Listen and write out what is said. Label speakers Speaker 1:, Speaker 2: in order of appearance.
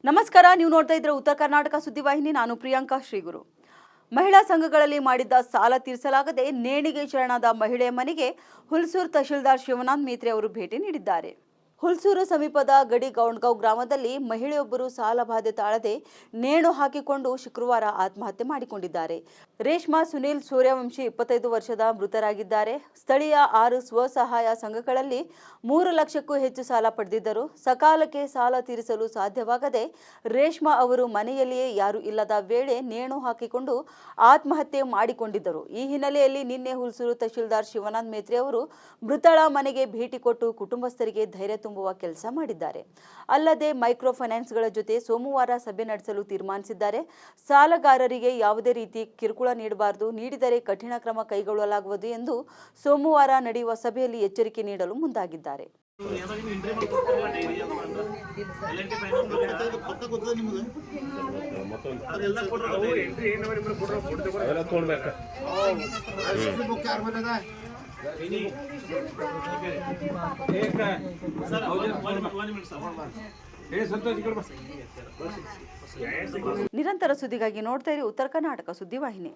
Speaker 1: ನಮಸ್ಕಾರ, ನೀವು ನೋಡ್ತಾ ಇದ್ರೆ ಉತ್ತರ ಕರ್ನಾಟಕ ಸುದ್ದಿವಾಹಿನಿ. ನಾನು ಪ್ರಿಯಾಂಕಾ ಶ್ರೀಗುರು. ಮಹಿಳಾ ಸಂಘಗಳಲ್ಲಿ ಮಾಡಿದ್ದ ಸಾಲ ತೀರಿಸಲಾಗದೆ ನೇಣಿಗೆ ಶರಣಾದ ಮಹಿಳೆಯ ಮನೆಗೆ ಹುಲ್ಸೂರು ತಹಶೀಲ್ದಾರ್ ಶಿವನಾಥ್ ಮೇತ್ರೆ ಅವರು ಭೇಟಿ ನೀಡಿದ್ದಾರೆ. ಹುಲ್ಸೂರು ಸಮೀಪದ ಗಡಿ ಗೌಂಡ್ಗಾಂವ್ ಗ್ರಾಮದಲ್ಲಿ ಮಹಿಳೆಯೊಬ್ಬರು ಸಾಲ ಬಾಧೆ ತಾಳದೆ ನೇಣು ಹಾಕಿಕೊಂಡು ಶುಕ್ರವಾರ ಆತ್ಮಹತ್ಯೆ ಮಾಡಿಕೊಂಡಿದ್ದಾರೆ. ರೇಷ್ಮಾ ಸುನೀಲ್ ಸೂರ್ಯವಂಶಿ 25 ವರ್ಷದ ಮೃತರಾಗಿದ್ದಾರೆ. ಸ್ಥಳೀಯ 6 ಸ್ವಸಹಾಯ ಸಂಘಗಳಲ್ಲಿ 3 ಲಕ್ಷಕ್ಕೂ ಹೆಚ್ಚು ಸಾಲ ಪಡೆದಿದ್ದರು. ಸಕಾಲಕ್ಕೆ ಸಾಲ ತೀರಿಸಲು ಸಾಧ್ಯವಾಗದೆ ರೇಷ್ಮಾ ಅವರು ಮನೆಯಲ್ಲಿಯೇ ಯಾರೂ ಇಲ್ಲದ ವೇಳೆ ನೇಣು ಹಾಕಿಕೊಂಡು ಆತ್ಮಹತ್ಯೆ ಮಾಡಿಕೊಂಡಿದ್ದರು. ಈ ಹಿನ್ನೆಲೆಯಲ್ಲಿ ನಿನ್ನೆ ಹುಲ್ಸೂರು ತಹಶೀಲ್ದಾರ್ ಶಿವನಾಥ್ ಮೇತ್ರೆ ಅವರು ಮೃತಳ ಮನೆಗೆ ಭೇಟಿ ಕೊಟ್ಟು ಕುಟುಂಬಸ್ಥರಿಗೆ ಧೈರ್ಯ ತುಂಬುವ ಕೆಲಸ ಮಾಡಿದ್ದಾರೆ. ಅಲ್ಲದೆ ಮೈಕ್ರೋ ಫೈನಾನ್ಸ್ಗಳ ಜೊತೆ ಸೋಮವಾರ ಸಭೆ ನಡೆಸಲು ತೀರ್ಮಾನಿಸಿದ್ದಾರೆ. ಸಾಲಗಾರರಿಗೆ ಯಾವುದೇ ರೀತಿ ಕಿರುಕುಳ ನೀಡಬಾರದು, ನೀಡಿದರೆ ಕಠಿಣ ಕ್ರಮ ಕೈಗೊಳ್ಳಲಾಗುವುದು ಎಂದು ಸೋಮವಾರ ನಡೆಯುವ ಸಭೆಯಲ್ಲಿ ಎಚ್ಚರಿಕೆ ನೀಡಲು ಮುಂದಾಗಿದ್ದಾರೆ. ನಿರಂತರ ಸುದ್ದಿಗಾಗಿ ನೋಡ್ತಾ ಇರಿ ಉತ್ತರ ಕರ್ನಾಟಕ ಸುದ್ದಿವಾಹಿನಿ.